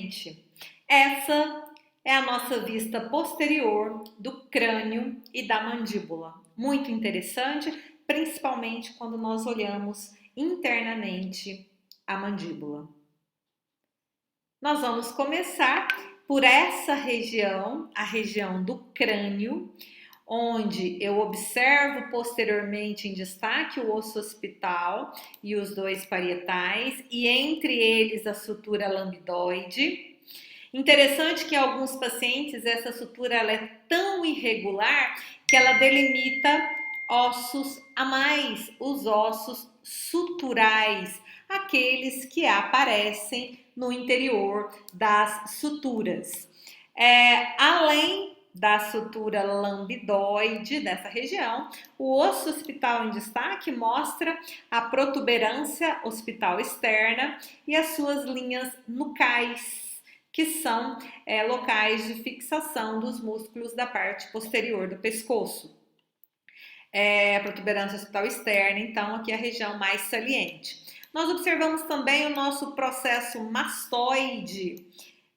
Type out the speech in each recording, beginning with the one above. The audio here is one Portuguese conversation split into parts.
gente, essa é a nossa vista posterior do crânio e da mandíbula. Muito interessante, principalmente quando nós olhamos internamente a mandíbula. Nós vamos começar por essa região, a região do crânio, onde eu observo posteriormente em destaque o osso occipital e os dois parietais, e entre eles a sutura lambidoide. Interessante que em alguns pacientes essa sutura ela é tão irregular que ela delimita ossos a mais, os ossos suturais, aqueles que aparecem no interior das suturas. Além da sutura lambidoide dessa região, o osso occipital em destaque mostra a protuberância occipital externa e as suas linhas nucais, que são locais de fixação dos músculos da parte posterior do pescoço. Protuberância occipital externa, então aqui é a região mais saliente. Nós observamos também o nosso processo mastoide,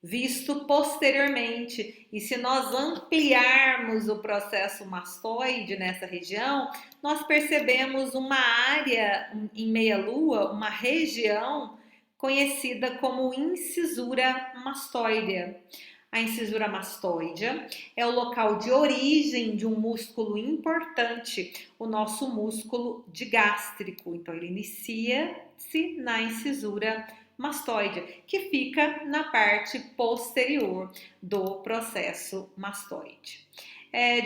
visto posteriormente. E se nós ampliarmos o processo mastoide nessa região, nós percebemos uma área em meia-lua, uma região conhecida como incisura mastoidea. A incisura mastoidea é o local de origem de um músculo importante, o nosso músculo digástrico. Então, ele inicia-se na incisura mastoide, que fica na parte posterior do processo mastoide.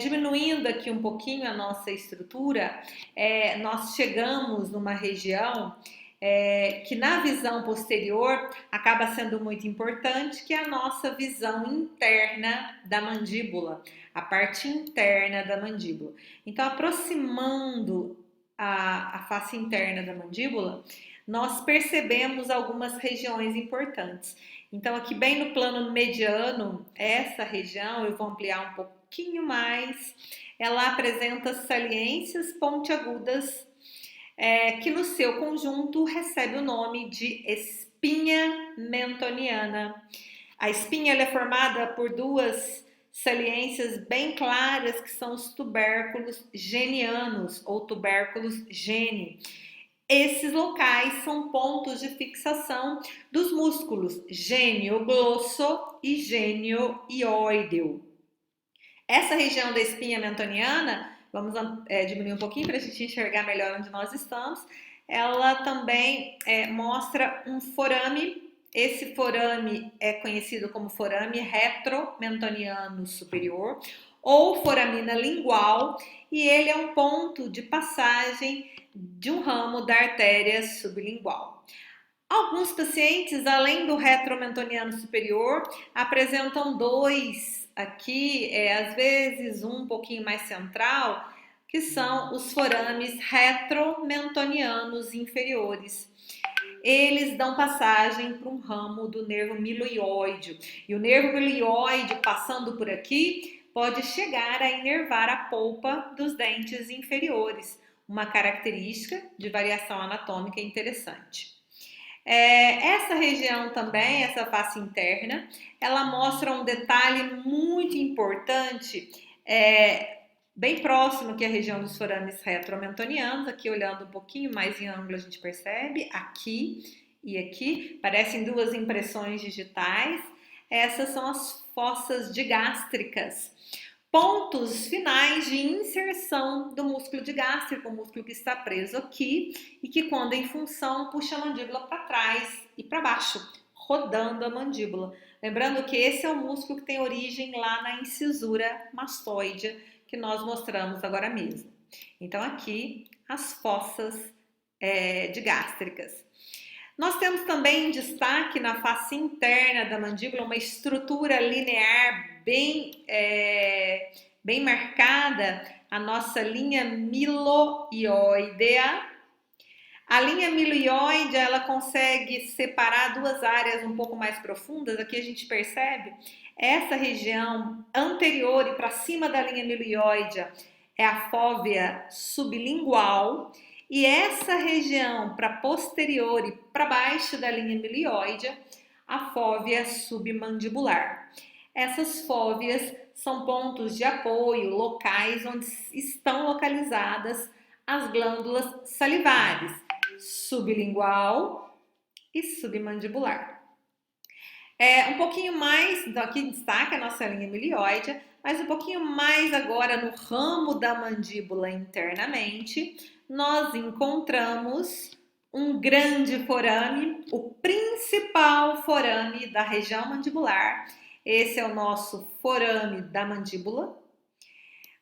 Diminuindo aqui um pouquinho a nossa estrutura, nós chegamos numa região que na visão posterior acaba sendo muito importante, que é a nossa visão interna da mandíbula, a parte interna da mandíbula. Então, aproximando a face interna da mandíbula, nós percebemos algumas regiões importantes. Então, aqui bem no plano mediano, essa região, eu vou ampliar um pouquinho mais, ela apresenta saliências pontiagudas, que no seu conjunto recebe o nome de espinha mentoniana. A espinha ela é formada por duas saliências bem claras, que são os tubérculos genianos ou tubérculos gene. Esses locais são pontos de fixação dos músculos gênio-glosso e gênio-ióideo. Essa região da espinha mentoniana, vamos diminuir um pouquinho para a gente enxergar melhor onde nós estamos, ela também mostra um forame. Esse forame é conhecido como forame retromentoniano superior ou foramina lingual, e ele é um ponto de passagem de um ramo da artéria sublingual. Alguns pacientes, além do retromentoniano superior, apresentam dois aqui, às vezes um pouquinho mais central, que são os forames retromentonianos inferiores. Eles dão passagem para um ramo do nervo miloióide. E o nervo miloióide, passando por aqui, pode chegar a inervar a polpa dos dentes inferiores, uma característica de variação anatômica interessante. Essa região também, essa face interna, ela mostra um detalhe muito importante, bem próximo aqui à região dos forames retromentonianos. Aqui olhando um pouquinho mais em ângulo a gente percebe, aqui e aqui, parecem duas impressões digitais. Essas são as fossas digástricas, pontos finais de inserção do músculo digástrico, o músculo que está preso aqui e que, quando em função, puxa a mandíbula para trás e para baixo, rodando a mandíbula. Lembrando que esse é o músculo que tem origem lá na incisura mastoide, que nós mostramos agora mesmo. Então, aqui, as fossas digástricas. Nós temos também em destaque na face interna da mandíbula uma estrutura linear bem marcada, a nossa linha miloióidea. A linha miloióidea, ela consegue separar duas áreas um pouco mais profundas. Aqui a gente percebe essa região anterior e para cima da linha miloióidea é a fóvea sublingual, e essa região para posterior e para baixo da linha miloióidea, a fóvea submandibular. Essas fóveas são pontos de apoio locais onde estão localizadas as glândulas salivares, sublingual e submandibular. Um pouquinho mais, aqui destaca a nossa linha milioide, mas um pouquinho mais agora no ramo da mandíbula internamente, nós encontramos um grande forame, o principal forame da região mandibular. Esse é o nosso forame da mandíbula.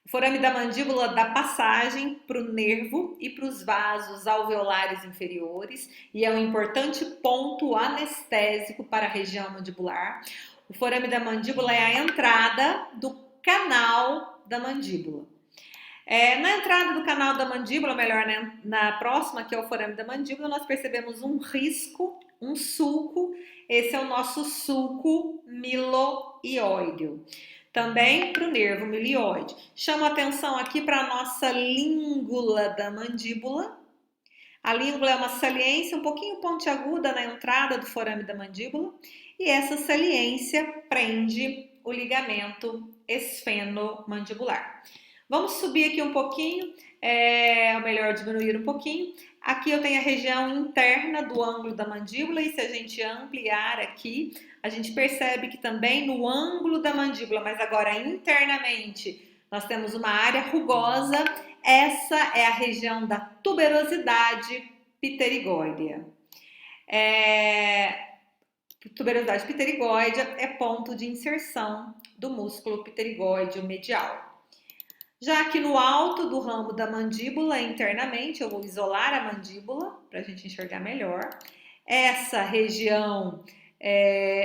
O forame da mandíbula dá passagem para o nervo e para os vasos alveolares inferiores e é um importante ponto anestésico para a região mandibular. O forame da mandíbula é a entrada do canal da mandíbula. Na entrada do canal da mandíbula, melhor, na próxima, que é o forame da mandíbula, nós percebemos um risco, um sulco. Esse é o nosso sulco miloióideo. Também para o nervo milioide. Chamo atenção aqui para a nossa língula da mandíbula. A língula é uma saliência um pouquinho pontiaguda na entrada do forame da mandíbula. E essa saliência prende o ligamento esfenomandibular. Vamos subir aqui um pouquinho, ou melhor, diminuir um pouquinho. Aqui eu tenho a região interna do ângulo da mandíbula e se a gente ampliar aqui, a gente percebe que também no ângulo da mandíbula, mas agora internamente, nós temos uma área rugosa. Essa é a região da tuberosidade pterigóidea. Tuberosidade pterigóidea é ponto de inserção do músculo pterigóideo medial. Já aqui no alto do ramo da mandíbula, internamente, eu vou isolar a mandíbula para a gente enxergar melhor. Essa região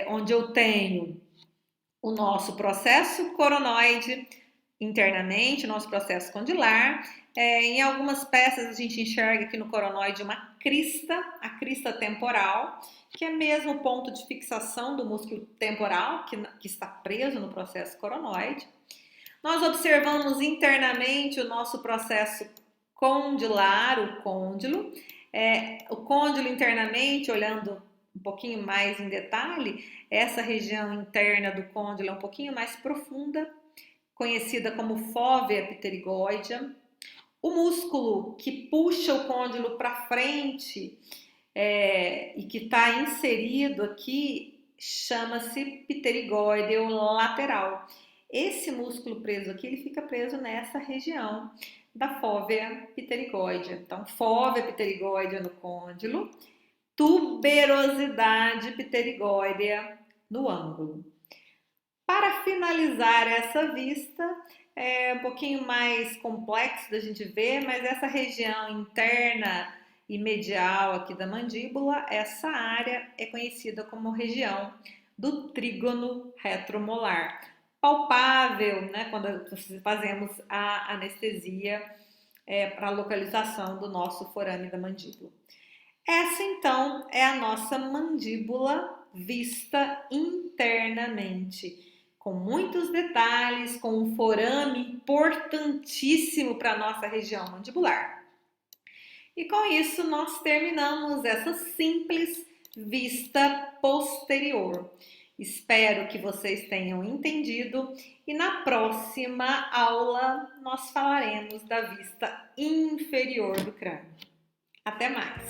onde eu tenho o nosso processo coronoide internamente, o nosso processo condilar. Em algumas peças a gente enxerga aqui no coronoide uma crista, a crista temporal, que é mesmo o ponto de fixação do músculo temporal, que está preso no processo coronoide. Nós observamos internamente o nosso processo condilar, o côndilo. O côndilo internamente, olhando um pouquinho mais em detalhe, essa região interna do côndilo é um pouquinho mais profunda, conhecida como fóvea pterigóidea. O músculo que puxa o côndilo para frente e que está inserido aqui chama-se pterigóideo lateral. Esse músculo preso aqui, ele fica preso nessa região da fóvea pterigóidea. Então, fóvea pterigóidea no côndilo, tuberosidade pterigóidea no ângulo. Para finalizar essa vista, é um pouquinho mais complexo da gente ver, mas essa região interna e medial aqui da mandíbula, essa área é conhecida como região do trígono retromolar. Palpável, né, quando fazemos a anestesia para a localização do nosso forame da mandíbula. Essa, então, é a nossa mandíbula vista internamente, com muitos detalhes, com um forame importantíssimo para a nossa região mandibular. E com isso, nós terminamos essa simples vista posterior. Espero que vocês tenham entendido e na próxima aula nós falaremos da vista inferior do crânio. Até mais!